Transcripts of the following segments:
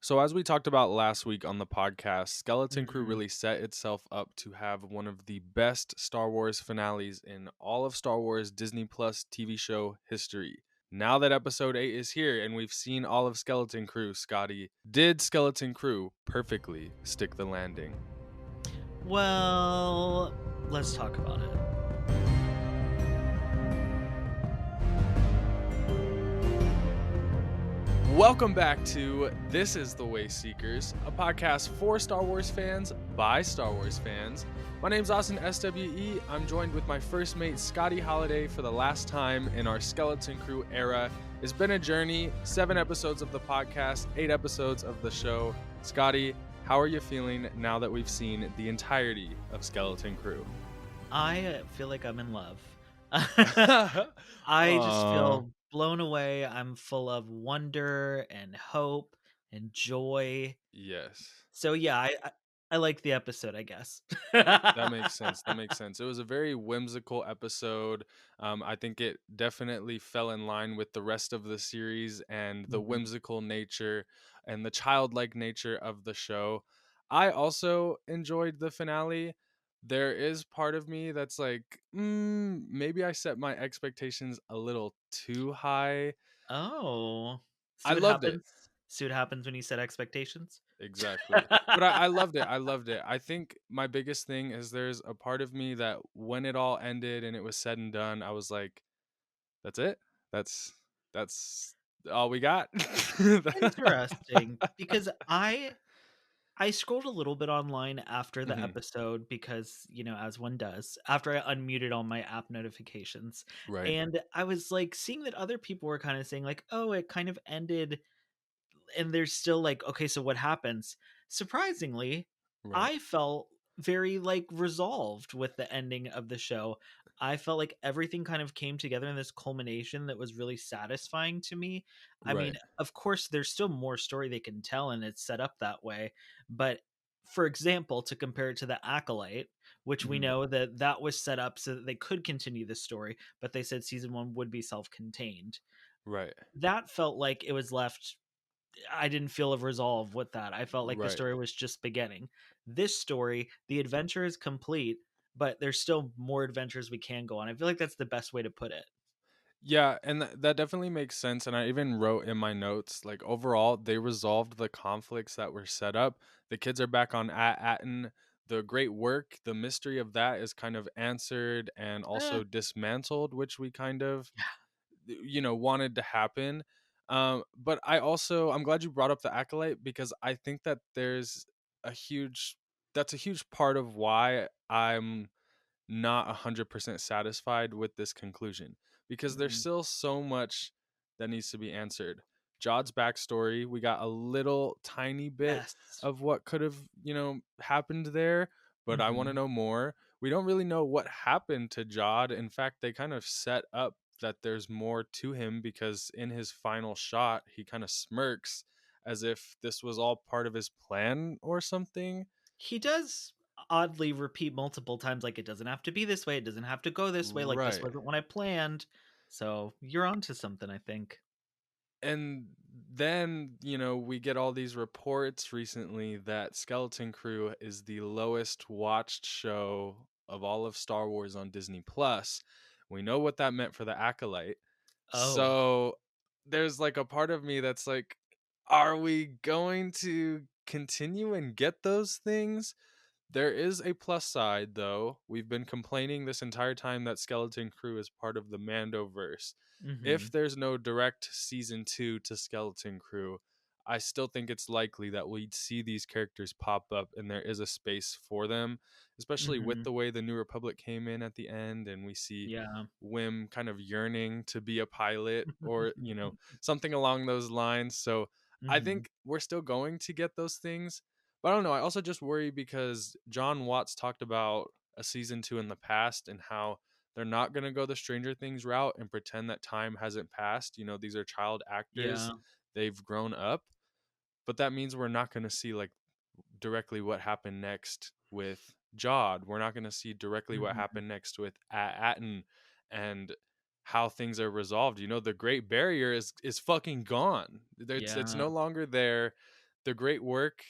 So, as we talked about last week on the podcast, Skeleton Crew Mhm. really set itself up to have one of the best Star Wars finales in all of Star Wars Disney Plus TV show history. Now that episode 8 is here and we've seen all of Skeleton Crew, Scotty, did Skeleton Crew perfectly stick the landing? Well, let's talk about it. Welcome back to This is the Wayseekers, a podcast for Star Wars fans by Star Wars fans. My name's Austin SWE. I'm joined with my first mate, Scotty Holiday, for the last time in our Skeleton Crew era. It's been a journey, 7 episodes of the podcast, 8 episodes of the show. Scotty, how are you feeling now that we've seen the entirety of Skeleton Crew? I feel like I'm in love. I just Aww, feel blown away. I'm full of wonder and hope and joy. yes. So yeah, I like the episode, I guess. That makes sense. That makes sense. It was a very whimsical episode. I think it definitely fell in line with the rest of the series and the Mhm. whimsical nature and the childlike nature of the show. I also enjoyed the finale. There is part of me that's like, maybe I set my expectations a little too high. Oh, see I what loved it. happens? See what happens when you set expectations? Exactly. But I loved it. I loved it. I think my biggest thing is there's a part of me that when it all ended and it was said and done, I was like, that's it. That's all we got. Interesting, because I scrolled a little bit online after the Mhm. episode because, as one does, after I unmuted all my app notifications. Right. And I was like seeing that other people were kind of saying, like, oh, it kind of ended. And there's still like, okay, so what happens? Surprisingly, Right. I felt very like resolved with the ending of the show. I felt like everything kind of came together in this culmination that was really satisfying to me. I mean, Right. of course, there's still more story they can tell, and it's set up that way. But for example, to compare it to the Acolyte, which we Mhm. know that that was set up so that they could continue the story, but they said season one would be self-contained. Right. That felt like it was left. I didn't feel a resolve with that. I felt like the Right. story was just beginning. This story, the adventure is complete, but there's still more adventures we can go on. I feel like that's the best way to put it. Yeah, and that definitely makes sense. And I even wrote in my notes, like overall, they resolved the conflicts that were set up. The kids are back on Atten. The great work, the mystery of that is kind of answered and Eh, also dismantled, which we kind of wanted to happen. But I'm glad you brought up the Acolyte because I think that there's a huge that's a huge part of why I'm not 100% satisfied with this conclusion because there's mhm. still so much that needs to be answered. Jod's backstory, we got a little tiny bit Yes. of what could have, happened there, but I want to Mhm. know more. We don't really know what happened to Jod. In fact, they kind of set up that there's more to him because in his final shot, he kind of smirks as if this was all part of his plan or something. He does oddly repeat multiple times, like, it doesn't have to be this way. It doesn't have to go this way. Like, this Right. wasn't what I planned. So you're onto something, I think. And then, we get all these reports recently that Skeleton Crew is the lowest watched show of all of Star Wars on Disney Plus. We know what that meant for the Acolyte. Oh. So there's like a part of me that's like, are we going to continue and get those things? There is a plus side, though. We've been complaining this entire time that Skeleton Crew is part of the Mandoverse. If Mhm. there's no direct season 2 to Skeleton Crew, I still think it's likely that we'd see these characters pop up and there is a space for them, especially with Mhm. the way the New Republic came in at the end and we see Yeah. Wim kind of yearning to be a pilot or, something along those lines. So I Mhm. think we're still going to get those things. But I don't know. I also just worry because John Watts talked about a season 2 in the past and how they're not going to go the Stranger Things route and pretend that time hasn't passed. These are child actors. Yeah. They've grown up, but that means we're not going to see like directly what happened next with Jod. We're not going to see directly what Mhm. happened next with Atten and how things are resolved. The Great Barrier is fucking gone. It's Yeah. no longer there. the great work,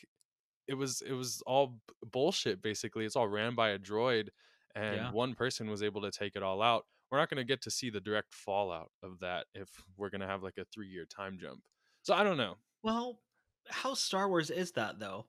it was all bullshit basically. It's all ran by a droid, and Yeah. one person was able to take it all out. We're not going to get to see the direct fallout of that if we're going to have like a 3-year time jump. So I don't know. Well, how Star Wars is that though?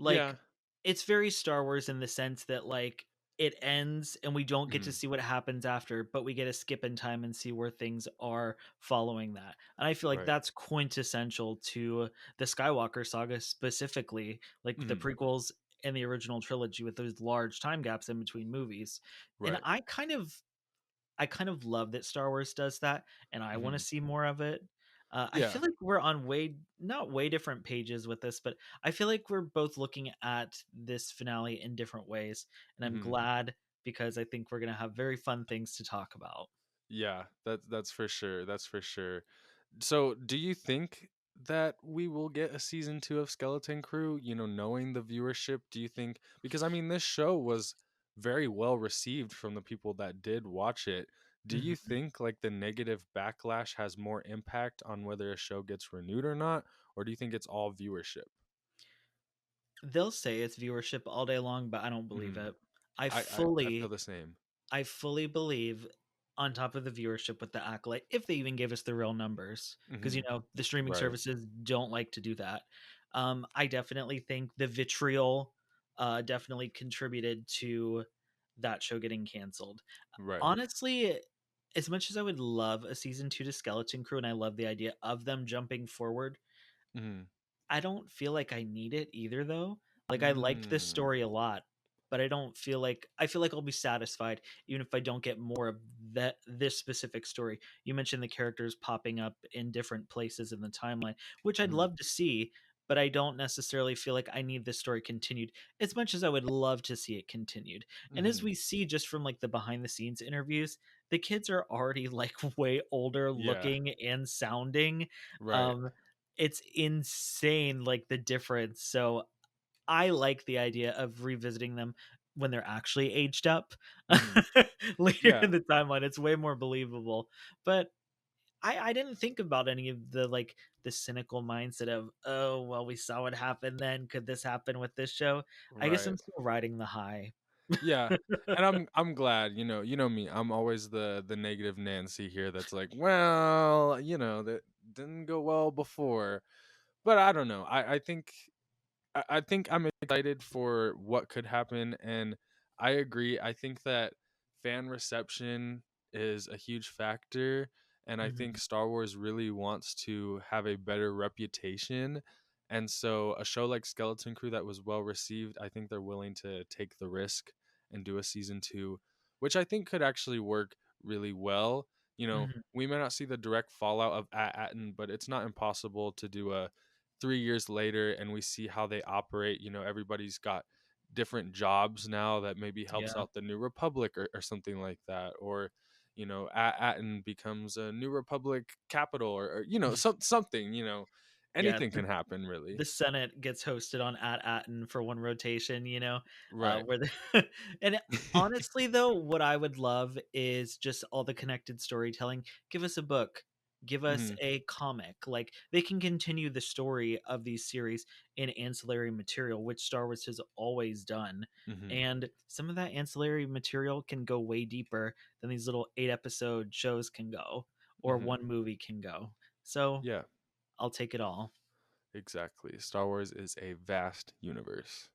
Yeah. Like, it's very Star Wars in the sense that, like, it ends and we don't get to Mhm. see what happens after, but we get to skip in time and see where things are following that. And I feel like Right. that's quintessential to the Skywalker saga specifically, like the Mhm. prequels and the original trilogy with those large time gaps in between movies. And Right. I kind of love that Star Wars does that, and I want to Mhm. see more of it. I Yeah. feel like we're on not way different pages with this, but I feel like we're both looking at this finale in different ways, and I'm Mhm. glad because I think we're gonna have very fun things to talk about. Yeah, that's for sure. That's for sure. So, do you think that we will get a season 2 of Skeleton Crew, knowing the viewership? Do you think, because I mean this show was very well received from the people that did watch it. Do you Mhm. think like the negative backlash has more impact on whether a show gets renewed or not, or do you think it's all viewership? They'll say it's viewership all day long, but I don't believe Mhm. it. I I feel fully the same. I fully believe on top of the viewership with the acolyte, if they even give us the real numbers, because Mhm. the streaming Right. services don't like to do that. I definitely think the vitriol definitely contributed to that show getting canceled. Right. Honestly, as much as I would love a season 2 to Skeleton Crew and I love the idea of them jumping forward, Mhm. I don't feel like I need it either though. Like I liked this Mm. story a lot, but I feel like I'll be satisfied even if I don't get more of this specific story. You mentioned the characters popping up in different places in the timeline, which I'd Mhm. love to see, but I don't necessarily feel like I need this story continued as much as I would love to see it continued. And as Mhm. we see just from like the behind the scenes interviews, the kids are already like way older Yeah. looking and sounding. Right. Um it's insane, like, the difference, so I like the idea of revisiting them when they're actually aged up Mhm. later in Yeah. the timeline, it's way more believable, but I didn't think about any of the, like, the cynical mindset of, "Oh, well, we saw what happened then, could this happen with this show?" I guess Right. I'm still riding the high. Yeah. And I'm glad, you know me. I'm always the negative Nancy here that's like, well, that didn't go well before. But I don't know. I think I'm excited for what could happen, and I agree. I think that fan reception is a huge factor, and I think Mhm. Star Wars really wants to have a better reputation. And so, a show like Skeleton Crew that was well received, I think they're willing to take the risk and do a season 2, which I think could actually work really well. Mhm. We may not see the direct fallout of Atten, but it's not impossible to do a 3 years later and we see how they operate. Everybody's got different jobs now that maybe helps Yeah. out the New Republic or something like that. Or, Atten becomes a New Republic capital or something, Yeah, anything can happen really. the Senate gets hosted on at Atten for one rotation, Right. where the and honestly though, what I would love is just all the connected storytelling. Give us a book, give us Hmm. a comic. Like they can continue the story of these series in ancillary material, which Star Wars has always done. Hmm. And some of that ancillary material can go way deeper than these little 8 episode shows can go, or Hmm. one movie can go. So Yeah, I'll take it all. exactly. Star Wars is a vast universe.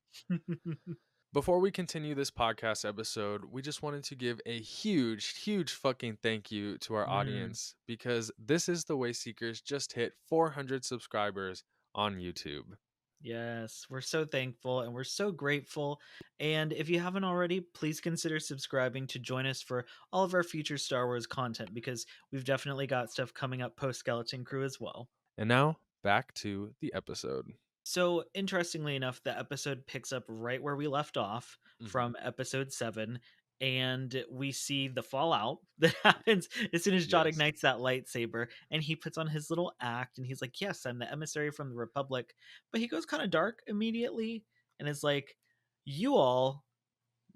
Before we continue this podcast episode, we just wanted to give a huge, huge fucking thank you to our Mm, audience because This is the Wayseekers just hit 400 subscribers on YouTube. yes, we're so thankful and we're so grateful. And if you haven't already, please consider subscribing to join us for all of our future Star Wars content because we've definitely got stuff coming up post Skeleton Crew as well. And now, back to the episode. So, interestingly enough, the episode picks up right where we left off Hmm. from episode 7. And we see the fallout that happens as soon as John Yes. ignites that lightsaber and he puts on his little act and he's like, "Yes, I'm the emissary from the Republic." But he goes kind of dark immediately and is like, "You all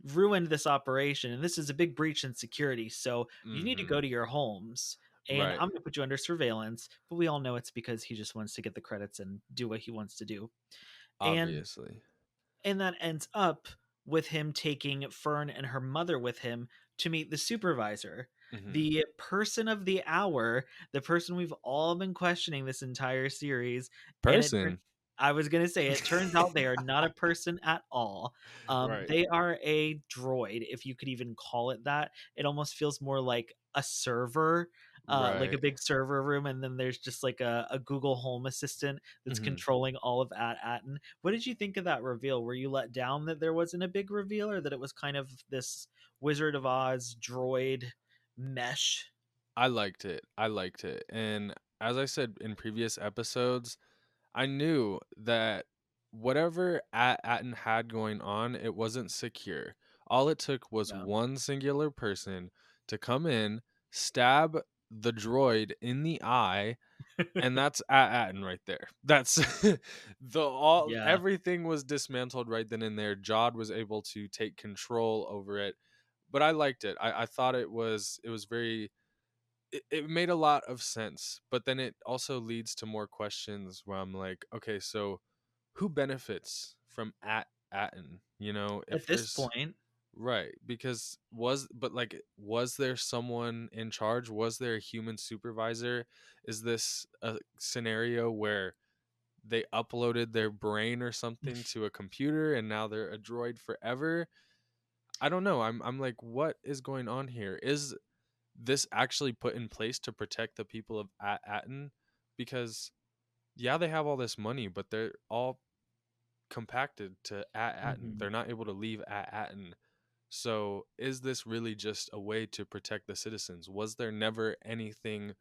ruined this operation and this is a big breach in security. So you need to Hmm. go to your homes." and Right. I'm going to put you under surveillance. But we all know it's because he just wants to get the credits and do what he wants to do. And Obviously. that ends up with him taking Fern and her mother with him to meet the supervisor, Hmm. the person of the hour, the person we've all been questioning this entire series. And Person. I was going to say, it turns out they are not a person at all. Right. They are a droid, if you could even call it that. It almost feels more like a server, like a Right. big server room. And then there's just like a Google Home assistant that's Hmm. controlling all of Atten. What did you think of that reveal? Were you let down that there wasn't a big reveal, or that it was kind of this Wizard of Oz droid mesh? I liked it. I liked it. And as I said in previous episodes, I knew that whatever Atten had going on, it wasn't secure. All it took was Yeah. one singular person to come in, stab the droid in the eye, and that's Atten right there. That's the all Yeah. everything was dismantled right then and there. Jod was able to take control over it. But I liked it. I thought it was very it made a lot of sense, but then it also leads to more questions where I'm like, okay, so who benefits from Atten? If At this there's point, right, because was there someone in charge? Was there a human supervisor? Is this a scenario where they uploaded their brain or something to a computer and now they're a droid forever? I don't know. I'm like, what is going on here? Is this actually put in place to protect the people of Atten? Because yeah, they have all this money, but they're all compacted to Atten. mhm. They're not able to leave Atten. So is this really just a way to protect the citizens? Was there never anything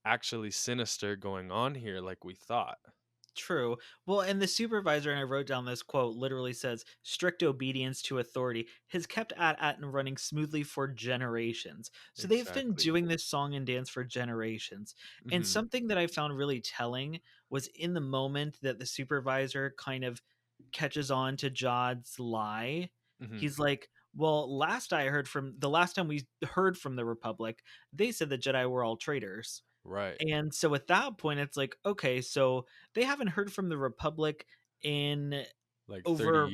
actually sinister going on here like we thought? True. Well, and the supervisor, and I wrote down this quote, literally says, strict obedience to authority has kept Atten running smoothly for generations. So they've been Exactly. doing this song and dance for generations. And Hmm. something that I found really telling was in the moment that the supervisor kind of catches on to Jod's lie. Hmm. He's like, well, the last time we heard from the Republic, they said the Jedi were all traitors. Right. And so at that point, it's like, okay, so they haven't heard from the Republic in Like 30 over,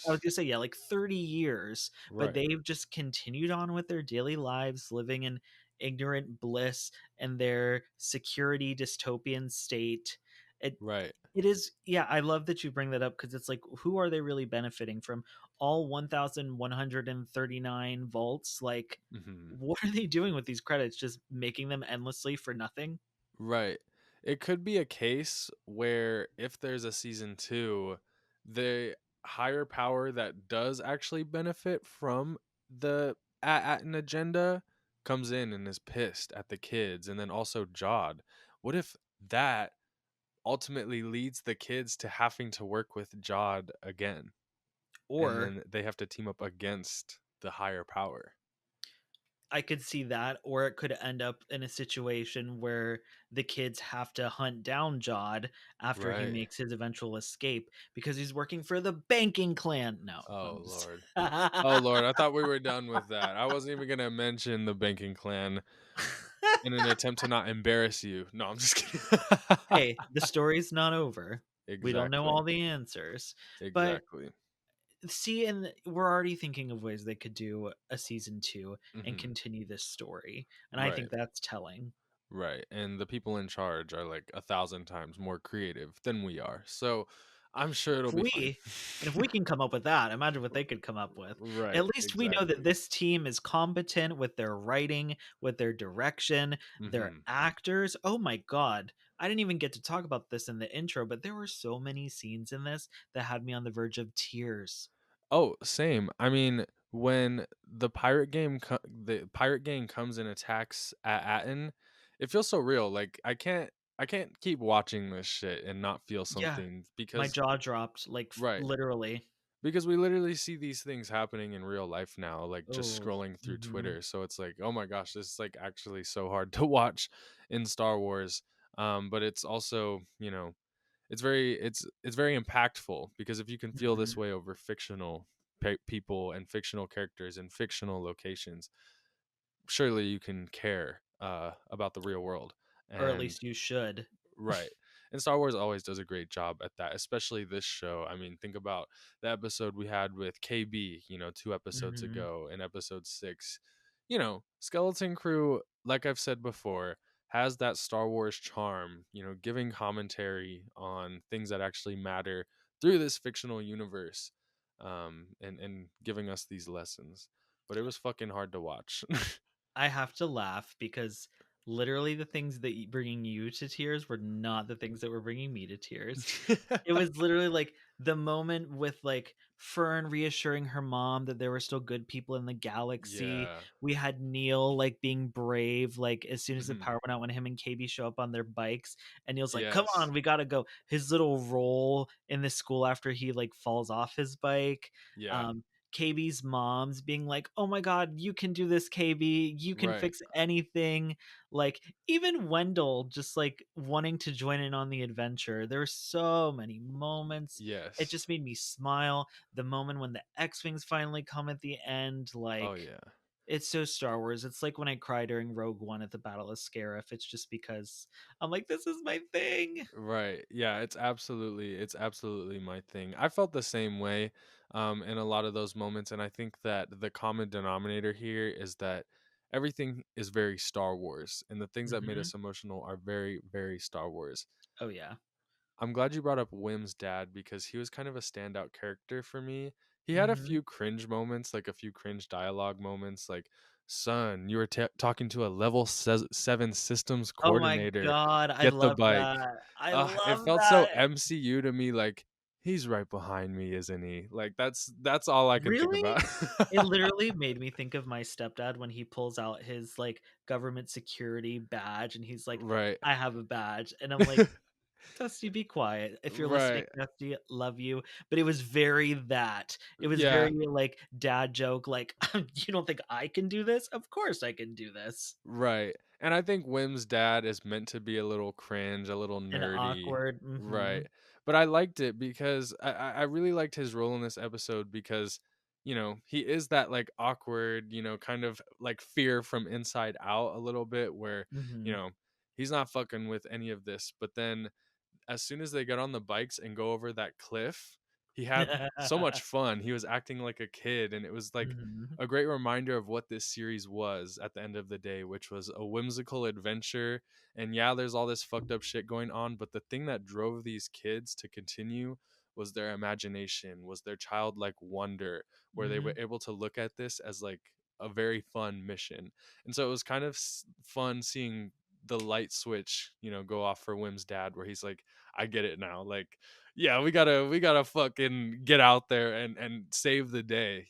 I was years. gonna say, yeah, like 30 years, but Right. they've just continued on with their daily lives, living in ignorant bliss and their security dystopian state. It Right. it is, yeah, I love that you bring that up because it's like, who are they really benefiting from? All 1,139 volts? Like, Hmm. what are they doing with these credits? Just making them endlessly for nothing? Right. It could be a case where if there's a season two, the higher power that does actually benefit from the an agenda comes in and is pissed at the kids, and then also Jod. What if that ultimately leads the kids to having to work with Jod again, and Or then they have to team up against the higher power? I could see that, or it could end up in a situation where the kids have to hunt down Jod after he Right. makes his eventual escape because he's working for the banking clan. No, Oh I'm just Lord. Oh Lord, I thought we were done with that. I wasn't even gonna mention the banking clan in an attempt to not embarrass you. No, I'm just kidding. Hey, the story's not over. We don't know Exactly. all the answers. But Exactly. see, and we're already thinking of ways they could do a season 2 and Hmm. continue this story. And I Right. think that's telling. Right. And the people in charge are like 1,000 times more creative than we are. So I'm sure it'll If be fine. we and if we can come up with that, imagine what they could come up with. Right. At least we know that Exactly. this team is competent with their writing, with their direction, their Hmm. actors. Oh my god. I didn't even get to talk about this in the intro, but there were so many scenes in this that had me on the verge of tears. Oh, same. I mean, when the pirate gang comes and attacks at Atten, it feels so real. Like I can't keep watching this shit and not feel Yeah, something my because jaw dropped like right. literally. Because we literally see these things happening in real life now, like just Oh. scrolling through Mhm. Twitter. So it's like, oh my gosh, this is like actually so hard to watch in Star Wars. But it's also, it's very impactful because if you can feel this Mhm. way over fictional people and fictional characters and fictional locations, surely you can care about the real world. Or at And least you should. right. And Star Wars always does a great job at that, especially this show. I mean, think about the episode we had with KB, 2 episodes Mhm. ago in episode 6. Skeleton Crew, like I've said before, has that Star Wars charm, giving commentary on things that actually matter through this fictional universe, and giving us these lessons. But it was fucking hard to watch. I have to laugh because literally the things that bringing you to tears were not the things that were bringing me to tears. It was literally like the moment with like Fern reassuring her mom that there were still good people in the galaxy. Yeah. We had Neel like being brave, like as soon as the Mhm. power went out when him and KB show up on their bikes, and Neil's like, "Come Yes. on, we gotta go." His little role in the school after he like falls off his bike. Yeah. Um, KB's mom's being like, "Oh my god, you can do this, KB. You can Right. fix anything." Like even Wendell just like wanting to join in on the adventure. There were so many moments. It Yes. just made me smile. The moment when the X-Wings finally come at the end, Oh like yeah. it's so Star Wars. It's like when I cry during Rogue One at the Battle of Scarif. It's just because I'm like, this is my thing. Right. Yeah, it's absolutely my thing. I felt the same way in a lot of those moments, and I think that the common denominator here is that everything is very Star Wars, and the things that made Hmm. us emotional are very, very Star Wars. Oh yeah. I'm glad you brought up Wim's dad because he was kind of a standout character for me. He had a Hmm. few cringe moments, like a few cringe dialogue moments, like, "Son, you were talking to a level 7 systems Oh my coordinator. god, I Get the love bike." that. I It love felt so that. MCU to me, like, "He's right behind me, isn't he?" Like, that's all I can think Really? about. It literally made me think of my stepdad when he pulls out his like government security badge and he's like, Right. I have a badge. And I'm like, Dusty, be quiet. If you're listening, Right. Dusty, love you. But it was very that. It was Yeah. very like dad joke, like, you don't think I can do this? Of course I can do this. Right. And I think Wim's dad is meant to be a little cringe, a little And nerdy. awkward. Hmm. Right. But I liked it because I really liked his role in this episode because, he is that like awkward, kind of like fear from inside out a little bit where, you Hmm. know, he's not fucking with any of this. But then as soon as they got on the bikes and go over that cliff, he had so much fun. He was acting like a kid, and it was like Hmm. a great reminder of what this series was at the end of the day, which was a whimsical adventure. And yeah, there's all this fucked up shit going on, but the thing that drove these kids to continue was their imagination, was their childlike wonder, where they were Hmm. able to look at this as like a very fun mission. And so it was kind of fun seeing the light switch, go off for Wim's dad, where he's like, I get it now. Like, yeah, we gotta fucking get out there and save the day.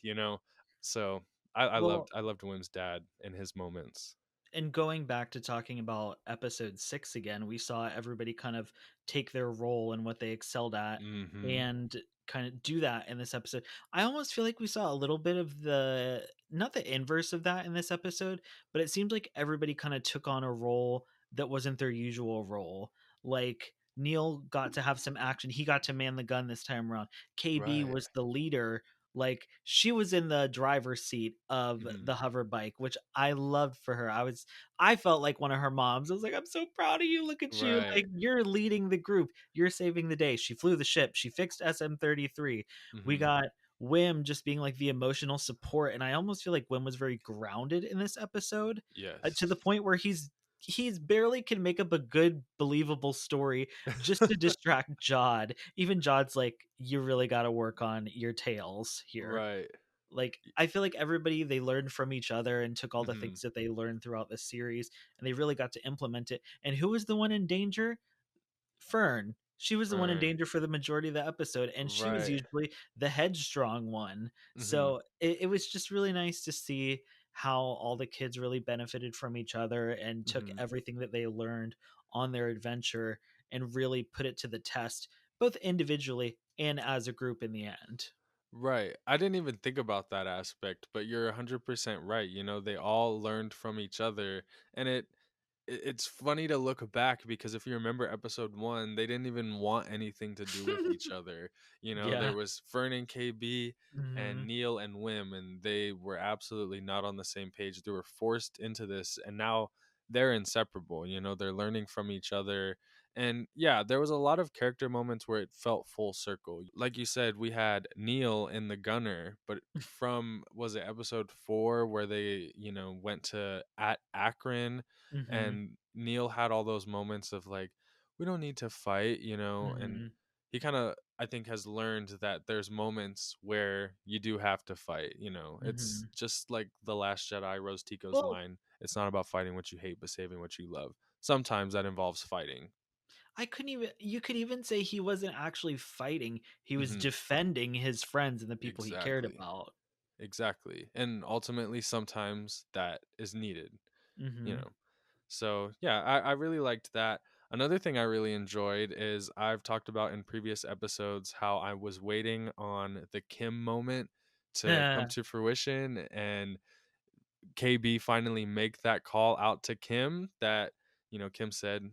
So I loved Well, I loved Wim's dad and his moments. and going back to talking about episode 6 again, we saw everybody kind of take their role and what they excelled at Mm-hmm. and kind of do that in this episode. I almost feel like we saw a little bit of the not the inverse of that in this episode, but it seems like everybody kind of took on a role that wasn't their usual role. Like Neil got to have some action. He got to man the gun this time around. KB Right. was the leader, like she was in the driver's seat of Mm-hmm. the hover bike, which I loved for her. I felt like one of her moms. I was like, I'm so proud of you. Look at you. Right. Like you're leading the group. You're saving the day. She flew the ship. She fixed SM-33. We Mm-hmm. got Wim just being like the emotional support. And I almost feel like Wim was very grounded in this episode, to the Yes. point where he's barely can make up a good believable story just to distract Jod. Even Jod's like, you really got to work on your tails here. Right. Like I feel like everybody, they learned from each other and took all the Mm-hmm. things that they learned throughout the series and they really got to implement it. And who was the one in danger? Fern. She was the one in Fern. danger for the majority of the episode, and she was Right. usually the headstrong one. Mm-hmm. So it was just really nice to see how all the kids really benefited from each other and took Mm-hmm. everything that they learned on their adventure and really put it to the test, both individually and as a group in the end. Right. I didn't even think about that aspect, but you're 100% right. They all learned from each other, and it's funny to look back because if you remember episode 1, they didn't even want anything to do with each other. There Yeah. was Fern and KB and Hmm. Neel and Wim, and they were absolutely not on the same page. They were forced into this, and now they're inseparable. You know, they're learning from each other. And yeah, there was a lot of character moments where it felt full circle. Like you said, we had Neel in the gunner, but from, was it episode 4 where they, you know, went to at Akron, Mhm. and Neel had all those moments of like, we don't need to fight, you know, and Mhm. he kind of, I think, has learned that there's moments where you do have to fight, you know. It's Mhm. just like the Last Jedi, Rose Tico's Well, line, it's not about fighting what you hate but saving what you love. Sometimes that involves fighting. I couldn't even you could even say he wasn't actually fighting, he was Mhm. defending his friends and the people he cared Exactly. about. Exactly. And ultimately sometimes that is needed, you Mhm. know. So yeah, I really liked that. Another thing I really enjoyed is, I've talked about in previous episodes how I was waiting on the Kim moment to come to fruition, and KB finally make that call out to Kim that, you know, Kim said,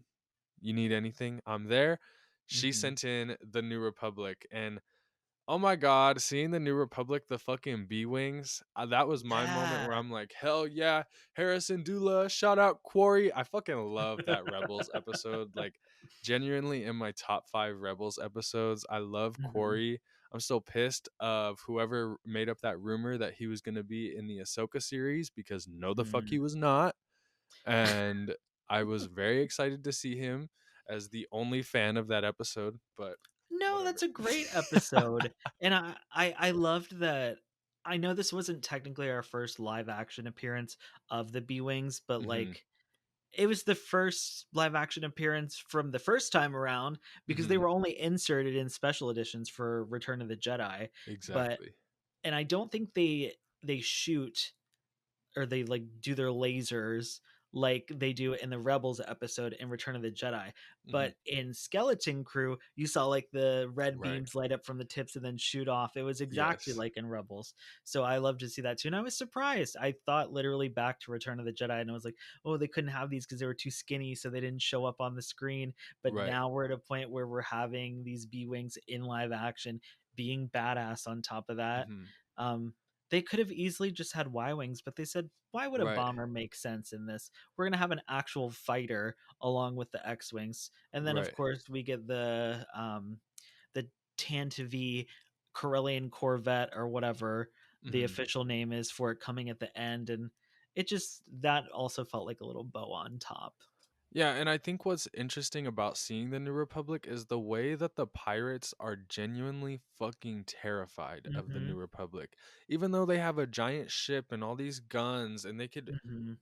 "You need anything? I'm there." She Mhm. sent in the New Republic, and oh my god, seeing the New Republic, the fucking Bwings, that was my moment where Yeah. I'm like, hell yeah, Harrison Dula, shout out Quarry. I fucking love that Rebels episode. Like, genuinely in my top 5 Rebels episodes. I love Mhm. Quarry. I'm still pissed of whoever made up that rumor that he was going to be in the Ahsoka series, because no, the fuck he Mm. was not. And I was very excited to see him as the only fan of that episode, but No, whatever. that's a great episode, and I loved that. I know this wasn't technically our first live action appearance of the B-Wings, but, Hmm. like, it was the first live action appearance from the first time around because they Hmm. were only inserted in special editions for Return of the Jedi, but Exactly. and I don't think they shoot or they like do their lasers like they do in the Rebels episode in Return of the Jedi. Hmm. But in Skeleton Crew, you saw like the red Right. beams light up from the tips and then shoot off. It was exactly Yes. like in Rebels. So I love to see that too. And I was surprised. I thought literally back to Return of the Jedi and I was like, oh, they couldn't have these because they were too skinny, so they didn't show up on the screen. But Right. now we're at a point where we're having these B Wings in live action being badass on top of that. Hmm. Um, they could have easily just had Y Wings, but they said, why would a Right. bomber make sense in this? We're going to have an actual fighter along with the X Wings. And then, of Right. course, we get the Tantive Corellian Corvette or whatever the Hmm. official name is for it coming at the end. And it just, that also felt like a little bow on top. Yeah, and I think what's interesting about seeing the New Republic is the way that the pirates are genuinely fucking terrified of the Mm-hmm. New Republic. Even though they have a giant ship and all these guns, and they could Mm-hmm.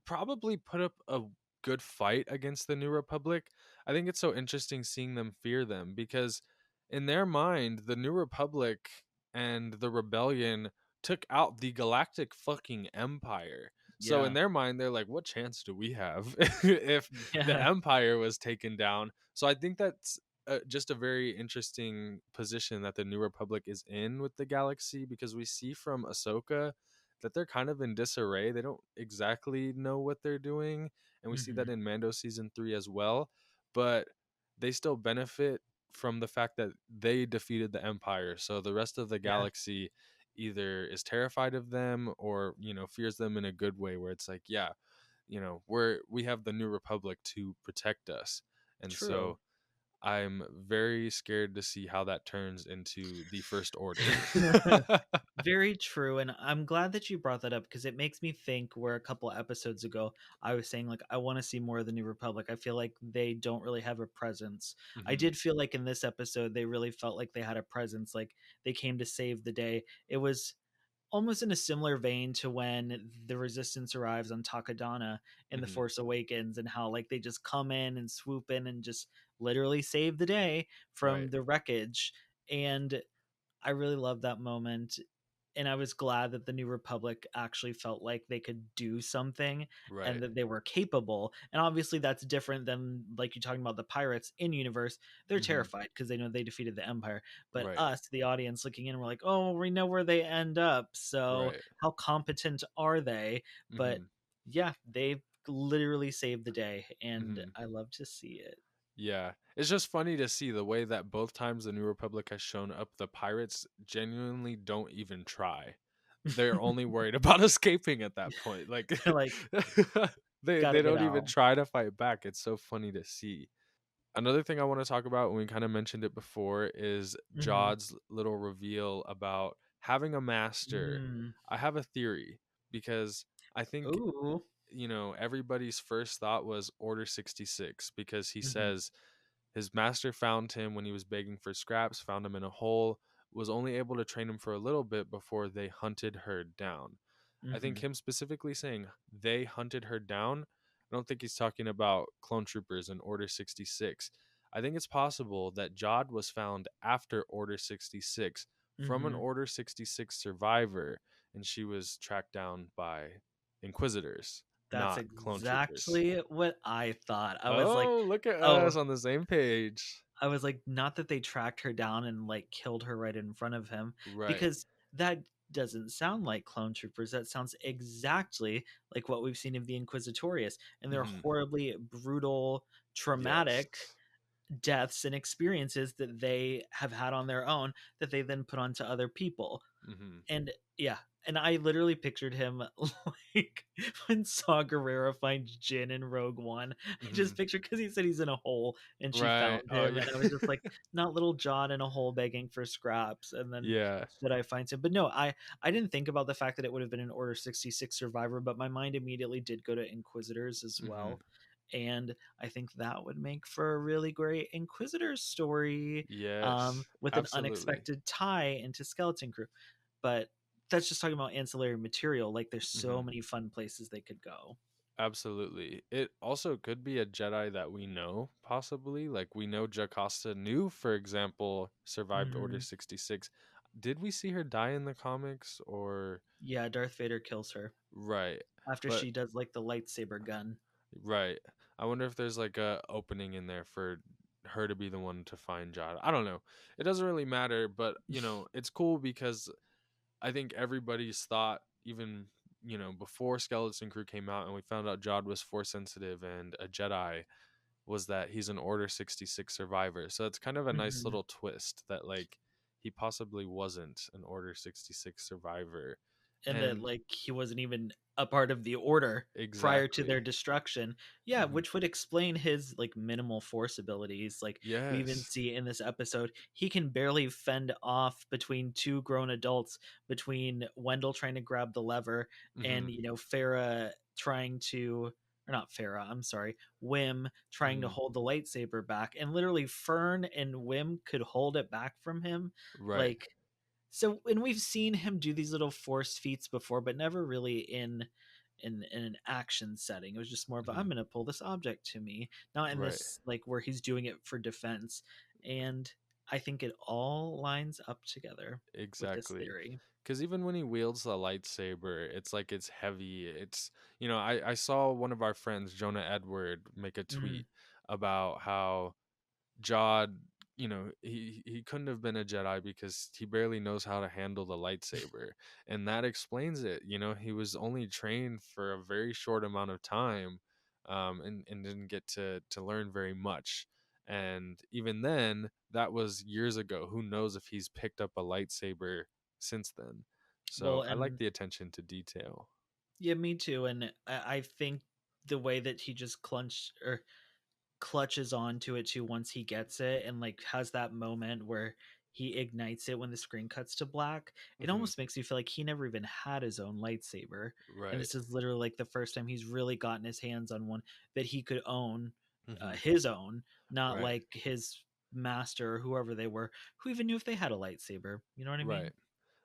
probably put up a good fight against the New Republic. I think it's so interesting seeing them fear them, because in their mind, the New Republic and the rebellion took out the galactic fucking empire. So in Yeah. their mind, they're like, what chance do we have if the Yeah. empire was taken down? So I think that's just a very interesting position that the New Republic is in with the galaxy, because we see from Ahsoka that they're kind of in disarray. They don't exactly know what they're doing. And we see Mm-hmm. that in Mando season 3 as well. But they still benefit from the fact that they defeated the Empire. So the rest of the Yeah. galaxy either is terrified of them, or, you know, fears them in a good way, where it's like, yeah, you know, we have the New Republic to protect us. And True. so I'm very scared to see how that turns into the First Order. Very true, and I'm glad that you brought that up because it makes me think where a couple episodes ago I was saying like I want to see more of the New Republic. I feel like they don't really have a presence. I Hmm. did feel like in this episode they really felt like they had a presence, like they came to save the day. It was almost in a similar vein to when the Resistance arrives on Takadana in The Hmm. Force Awakens and how like they just come in and swoop in and just literally save the day Right. from the wreckage. And I really loved that moment, and I was glad that the New Republic actually felt like they could do something Right. and that they were capable. And obviously, that's different than like you talking about the pirates in universe. They're Hmm. terrified because they know they defeated the Empire. But Right. us, the audience, looking in, we're like, oh, we know where they end up. So Right. how competent are they? But Hmm. yeah, they literally saved the day, and Hmm. I love to see it. Yeah. It's just funny to see the way that both times the New Republic has shown up, the pirates genuinely don't even try. They're only worried about escaping at that point. Like, They're like, They Gotta get don't even out. try to fight back. It's so funny to see. Another thing I want to talk about, and we kind of mentioned it before, is Mhm. Jod's little reveal about having a master. Mm. I have a theory because I think, Ooh. everybody's first thought was Order 66 because he Mhm. says his master found him when he was begging for scraps, found him in a hole, was only able to train him for a little bit before they hunted her down. I think Mhm. him specifically saying they hunted her down, I don't think he's talking about clone troopers in Order 66. I think it's possible that Jod was found after Order 66 from an Mhm. Order 66 survivor, and she was tracked down by Inquisitors, That's not clone troopers. exactly what I thought. I was like, Oh, look at "Oh." us on the same page. I was like, not that they tracked her down and like killed her right in front of him, Right. because that doesn't sound like clone troopers. That sounds exactly like what we've seen of the Inquisitorius and their Hmm. horribly brutal, traumatic Yes. deaths and experiences that they have had on their own that they then put onto other people. Hmm. And yeah, and I literally pictured him like when Saw Gerrera finds Jin in Rogue One. I Hmm. just pictured, because he said he's in a hole and she Right. found Oh, him, yeah. and I was just like, not little John in a hole begging for scraps, and then Yeah. that I finds him. But no, I didn't think about the fact that it would have been an Order 66 survivor, but my mind immediately did go to Inquisitors as Hmm. well. And I think that would make for a really great Inquisitor story, Yes. with an Absolutely. unexpected tie into Skeleton Crew. But that's just talking about ancillary material. Like, there's so Hmm. many fun places they could go. Absolutely. It also could be a Jedi that we know, possibly. Like we know Jocasta knew, for example, survived Order Mm, 66. Did we see her die in the comics or yeah, Darth Vader kills her right? after But she does like the lightsaber gun. right. I wonder if there's like a opening in there for her to be the one to find Jod. I don't know. It doesn't really matter, but it's cool because I think everybody's thought, even before Skeleton Crew came out and we found out Jod was force sensitive and a Jedi, was that he's an Order 66 survivor. So it's kind of a nice Mhm. little twist that like he possibly wasn't an Order 66 survivor. And that And like he wasn't even a part of the order prior to their exactly. destruction. Yeah, Hmm. which would explain his like minimal force abilities. Like, we even Yes. see in this episode, he can barely fend off between two grown adults, between Wendell trying to grab the lever and, Hmm. Farah trying to, or not Farah, I'm sorry, Wim trying to Hmm. hold the lightsaber back, and literally Fern and Wim could hold it back from him. Right. Like, so, and we've seen him do these little force feats before, but never really in an action setting. It was just more of a, Hmm. I'm gonna pull this object to me, not in Right. this like where he's doing it for defense. And I think it all lines up together with this Exactly. theory. Because even when he wields the lightsaber, it's like it's heavy. I saw one of our friends, Jonah Edward, make a Mm. tweet about how Jod, he couldn't have been a Jedi because he barely knows how to handle the lightsaber. And that explains it. He was only trained for a very short amount of time, and didn't get to learn very much. And even then, that was years ago. Who knows if he's picked up a lightsaber since then. Well, So I like and the attention to detail. yeah, me too. And I think the way that he just clutches onto it too once he gets it, and like has that moment where he ignites it when the screen cuts to black, it Hmm. almost makes me feel like he never even had his own lightsaber, and Right. this is literally like the first time he's really gotten his hands on one that he could own, Hmm. his own, not Right. like his master or whoever they were, who even knew if they had a lightsaber. You know what I Right. mean?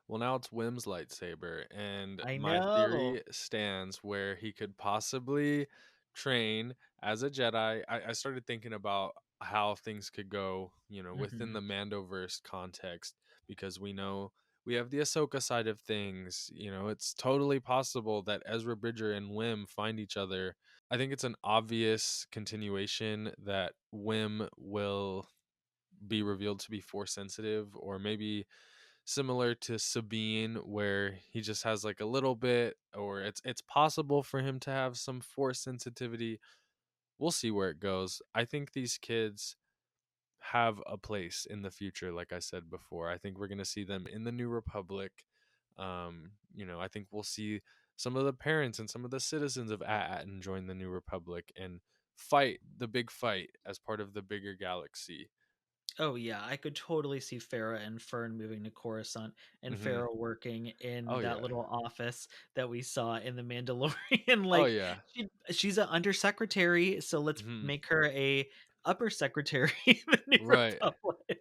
Well, now it's Wim's lightsaber, and I my know. theory stands where he could possibly train as a Jedi. I started thinking about how things could go, within Hmm. the Mandoverse context, because we know we have the Ahsoka side of things. It's totally possible that Ezra Bridger and Wim find each other. I think it's an obvious continuation that Wim will be revealed to be force sensitive, or maybe similar to Sabine, where he just has like a little bit, or it's possible for him to have some force sensitivity. We'll see where it goes. I think these kids have a place in the future, like I said before. I think we're gonna see them in the New Republic. I think we'll see some of the parents and some of the citizens of At and join the New Republic and fight the big fight as part of the bigger galaxy. Oh yeah, I could totally see Farah and Fern moving to Coruscant and Hmm. Farah working in Oh that yeah. little office that we saw in The Mandalorian. Oh Like yeah. she's an undersecretary, so let's Hmm. make her a upper secretary in the New Right. Republic.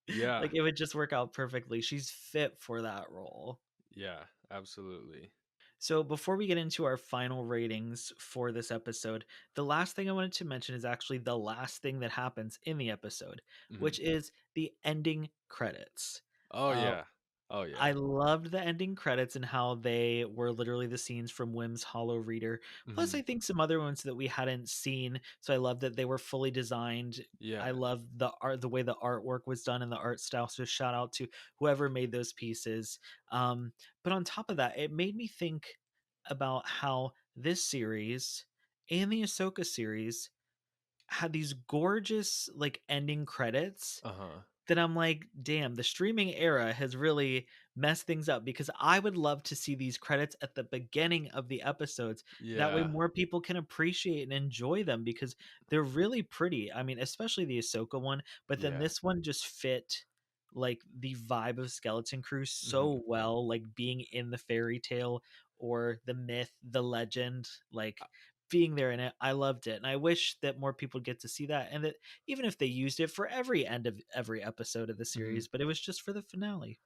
Yeah. Like it would just work out perfectly. She's fit for that role. Yeah. Absolutely. So, before we get into our final ratings for this episode, the last thing I wanted to mention is actually the last thing that happens in the episode, Hmm. which is the ending credits. Oh Uh, yeah. Oh yeah. I loved the ending credits and how they were literally the scenes from Wim's Hollow Reader. Plus, Hmm. I think some other ones that we hadn't seen. So I love that they were fully designed. I Yeah. love the art, the way the artwork was done and the art style. So shout out to whoever made those pieces. But on top of that, it made me think about how this series and the Ahsoka series had these gorgeous like ending credits Uh huh. that I'm like, damn, the streaming era has really messed things up because I would love to see these credits at the beginning of the episodes. That way, Yeah. more people can appreciate and enjoy them because they're really pretty. I mean, especially the Ahsoka one, but then Yeah. this one just fit like the vibe of Skeleton Crew Hmm. so well, like being in the fairy tale or the myth, the legend, like being there in it. I loved it. And I wish that more people get to see that and that even if they used it for every end of every episode of the Hmm. series, but it was just for the finale.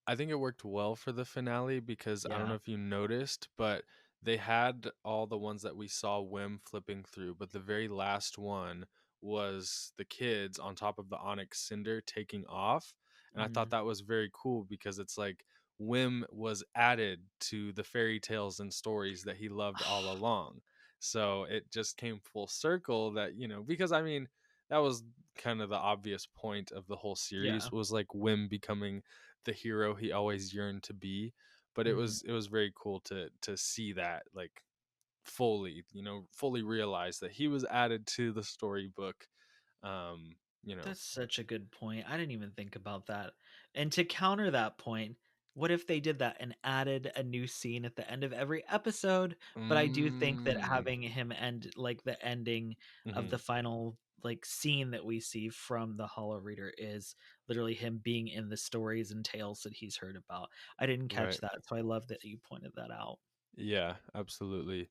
I think it worked well for the finale because I don't know Yeah. if you noticed, but they had all the ones that we saw Wim flipping through, but the very last one was the kids on top of the onyx cinder taking off. And I thought Mm. that was very cool because it's like Wim was added to the fairy tales and stories that he loved all along. So it just came full circle that, because I mean, that was kind of the obvious point of the whole series Yeah. was like Wim becoming the hero he always yearned to be. But it Mhm. was it was very cool to see that like fully, fully realize that he was added to the storybook. um you know That's such a good point. I didn't even think about that. And to counter that point, what if they did that and added a new scene at the end of every episode? But I do think that mm, having him end like the ending of hmm. the final like scene that we see from the Hollow Reader is literally him being in the stories and tales that he's heard about. I didn't catch Right. that, so I love that you pointed that out. Yeah, absolutely.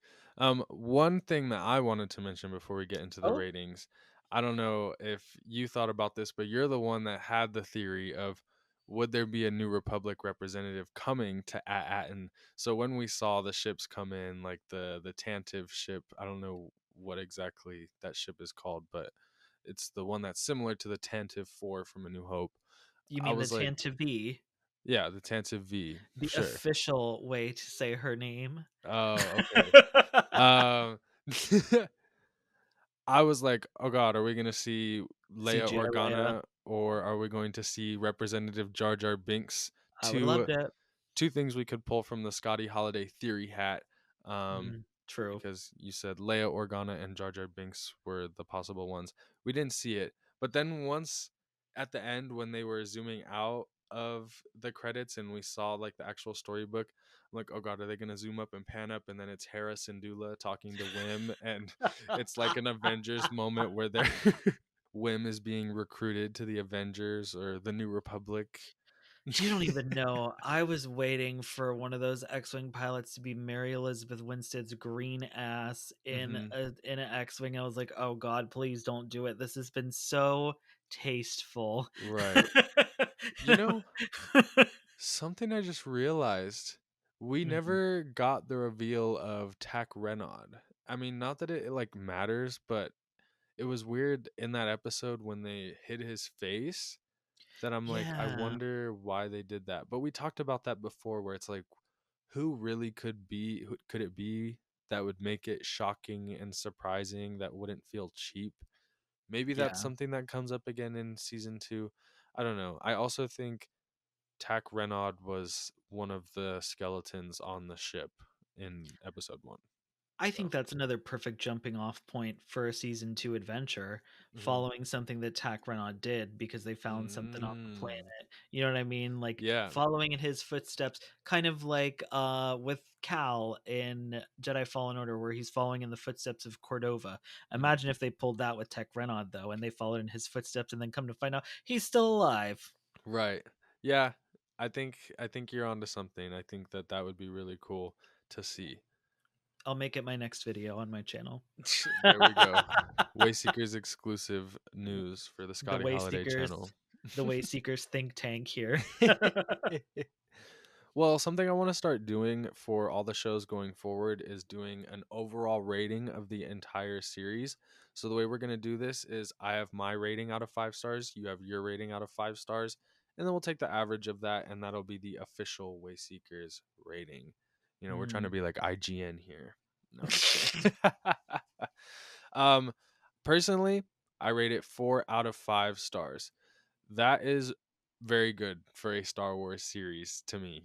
One thing that I wanted to mention before we get into the Oh, ratings, I don't know if you thought about this, but you're the one that had the theory of would there be a New Republic representative coming to Atten? So when we saw the ships come in, like the Tantive ship, I don't know what exactly that ship is called, but it's the one that's similar to the Tantive 4 from A New Hope. you I mean the was like, Tantive, yeah, the Tantive V, the sure. official way to say her name? Oh, okay. Um, I was like, "Oh God, are we gonna see Leia CGI Leia. Organa or are we going to see Representative Jar Jar Binks?" I would have Two loved it. two things we could pull from the Scotty Holiday theory hat. Um, True. because you said Leia Organa and Jar Jar Binks were the possible ones. We didn't see it, but then once at the end when they were zooming out of the credits and we saw like the actual storybook, I'm like, oh God, are they gonna zoom up and pan up and then it's Hera Syndulla talking to Wim and it's like an Avengers moment where they're Wim is being recruited to the Avengers or the New Republic. You don't even know. I was waiting for one of those X-wing pilots to be Mary Elizabeth Winstead's green ass Hmm. in an X-wing. I was like, "Oh God, please don't do it. This has been so tasteful." Right. You know, something I just realized. We Mhm. never got the reveal of Tack Renaud. I mean, not that it like matters, but it was weird in that episode when they hid his face that I'm like, I Yeah, wonder why they did that. But we talked about that before where it's like who really could it be that would make it shocking and surprising that wouldn't feel cheap? Maybe that's yeah. something that comes up again in season 2. I don't know. I also think Tack Renaud was one of the skeletons on the ship in episode 1. I So, think that's another perfect jumping off point for a season 2 adventure, hmm following something that Tak Renaud did because they found something on the planet. mm, You know what I mean? Like yeah. following in his footsteps, kind of like with Cal in Jedi Fallen Order, where he's following in the footsteps of Cordova. Mhm. Imagine if they pulled that with Tak Renaud though, and they followed in his footsteps, and then come to find out he's still alive. Right. Yeah. I think you're onto something. I think that that would be really cool to see. I'll make it my next video on my channel. There we go. Wayseekers exclusive news for the the Scotty Holiday Wayseekers, channel. the Wayseekers think tank here. Well, something I want to start doing for all the shows going forward is doing an overall rating of the entire series. So the way we're going to do this is I have my rating out of 5 stars, you have your rating out of 5 stars, and then we'll take the average of that, and that'll be the official Wayseekers rating. We're trying to Mm. be like IGN here. No, I'm just kidding. um, Personally, I rate it 4 out of 5 stars. That is very good for a Star Wars series to me.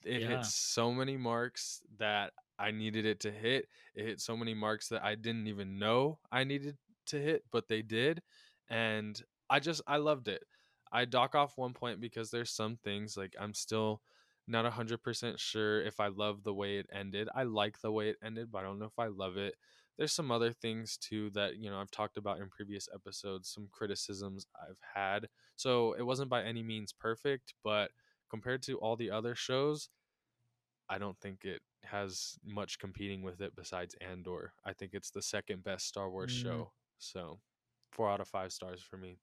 It hits Yeah. so many marks that I needed it to hit. It hit so many marks that I didn't even know I needed to hit, but they did. And I loved it. I dock off one point because there's some things like I'm still not 100% sure if I love the way it ended. I like the way it ended, but I don't know if I love it. There's some other things too that, I've talked about in previous episodes, some criticisms I've had. So it wasn't by any means perfect, but compared to all the other shows, I don't think it has much competing with it besides Andor. I think it's the second best Star Wars Mm. show. So 4 out of 5 stars for me.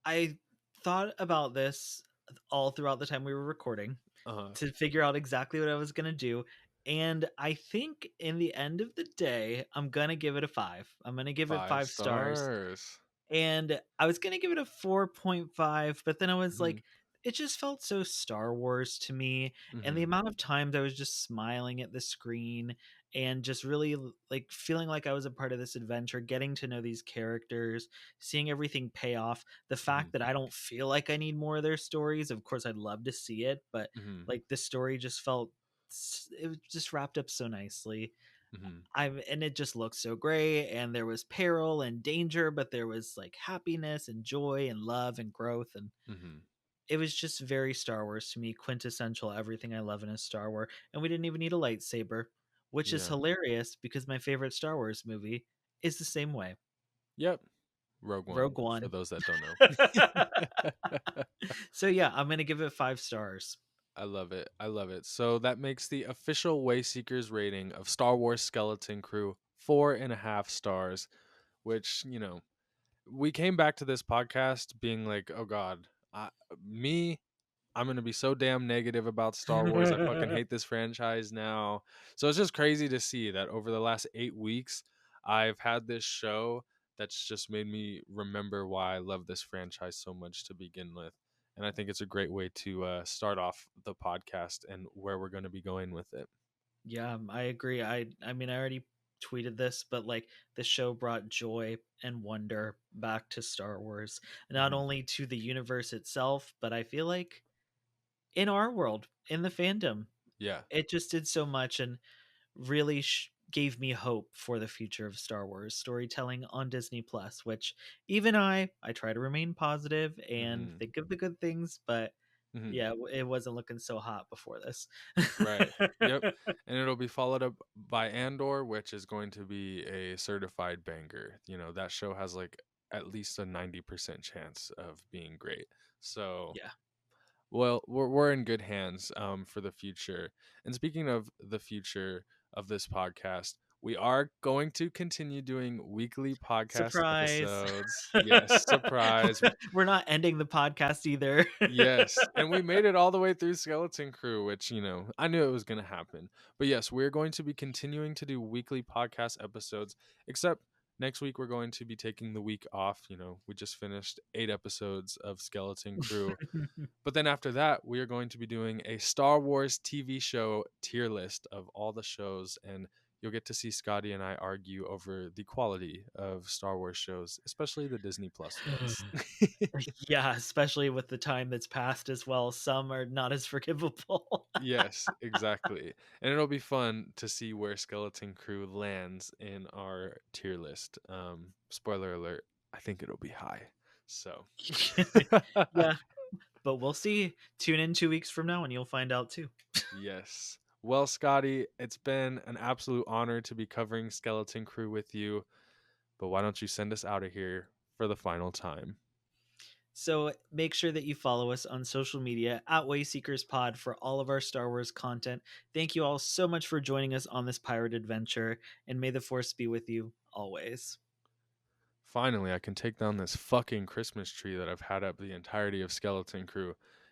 I thought about this all throughout the time we were recording Uh-huh. to figure out exactly what I was going to do. And I think in the end of the day, I'm going to give it a 5. I'm going to give it Five 5 stars. stars. And I was going to give it a 4.5, but then I was Mm-hmm. like, it just felt so Star Wars to me. And the Mm-hmm. amount of times I was just smiling at the screen and just really like feeling like I was a part of this adventure, getting to know these characters, seeing everything pay off. The Mm-hmm. fact that I don't feel like I need more of their stories. Of course, I'd love to see it, but Mm-hmm. like the story just felt, it was just wrapped up so nicely. Mm-hmm. And it just looked so great, and there was peril and danger, but there was like happiness and joy and love and growth, and Mm-hmm. it was just very Star Wars to me, quintessential everything I love in a Star Wars. And we didn't even need a lightsaber, which is Yeah. hilarious because my favorite Star Wars movie is the same way. Yep. Rogue One, Rogue for One. those that don't know. So yeah, I'm gonna give it 5 stars. I love it. I love it. So that makes the official Wayseekers rating of Star Wars Skeleton Crew 4.5 stars, which, we came back to this podcast being like, oh God, me, I'm going to be so damn negative about Star Wars. I fucking hate this franchise now. So it's just crazy to see that over the last 8 weeks, I've had this show that's just made me remember why I love this franchise so much to begin with. And I think it's a great way to start off the podcast and where we're going to be going with it. Yeah, I agree. I mean, I already tweeted this, but like the show brought joy and wonder back to Star Wars, not Hmm. only to the universe itself, but I feel like in our world, in the fandom, Yeah. it just did so much and really gave me hope for the future of Star Wars storytelling on Disney Plus, which even I try to remain positive and Hmm. think of the good things, but Hmm. yeah, it wasn't looking so hot before this. Right. Yep. And it'll be followed up by Andor, which is going to be a certified banger. That show has like at least a 90% chance of being great. So, Yeah. well, we're in good hands for the future. And speaking of the future of this podcast, we are going to continue doing weekly podcast Surprise. episodes. Yes, surprise. We're not ending the podcast either. Yes, and we made it all the way through Skeleton Crew, which, I knew it was going to happen. But yes, we're going to be continuing to do weekly podcast episodes, except next week we're going to be taking the week off. We just finished 8 episodes of Skeleton Crew. But then after that, we are going to be doing a Star Wars TV show tier list of all the shows and you'll get to see Scotty and I argue over the quality of Star Wars shows, especially the Disney Plus ones. Yeah, especially with the time that's passed as well. Some are not as forgivable. Yes, exactly. And it'll be fun to see where Skeleton Crew lands in our tier list. Spoiler alert, I think it'll be high. So, Yeah, but we'll see. Tune in 2 weeks from now and you'll find out too. yes. Well, Scotty, it's been an absolute honor to be covering Skeleton Crew with you. But why don't you send us out of here for the final time? So make sure that you follow us on social media at Wayseekers Pod for all of our Star Wars content. Thank you all so much for joining us on this pirate adventure, and may the Force be with you always. Finally, I can take down this fucking Christmas tree that I've had up the entirety of Skeleton Crew.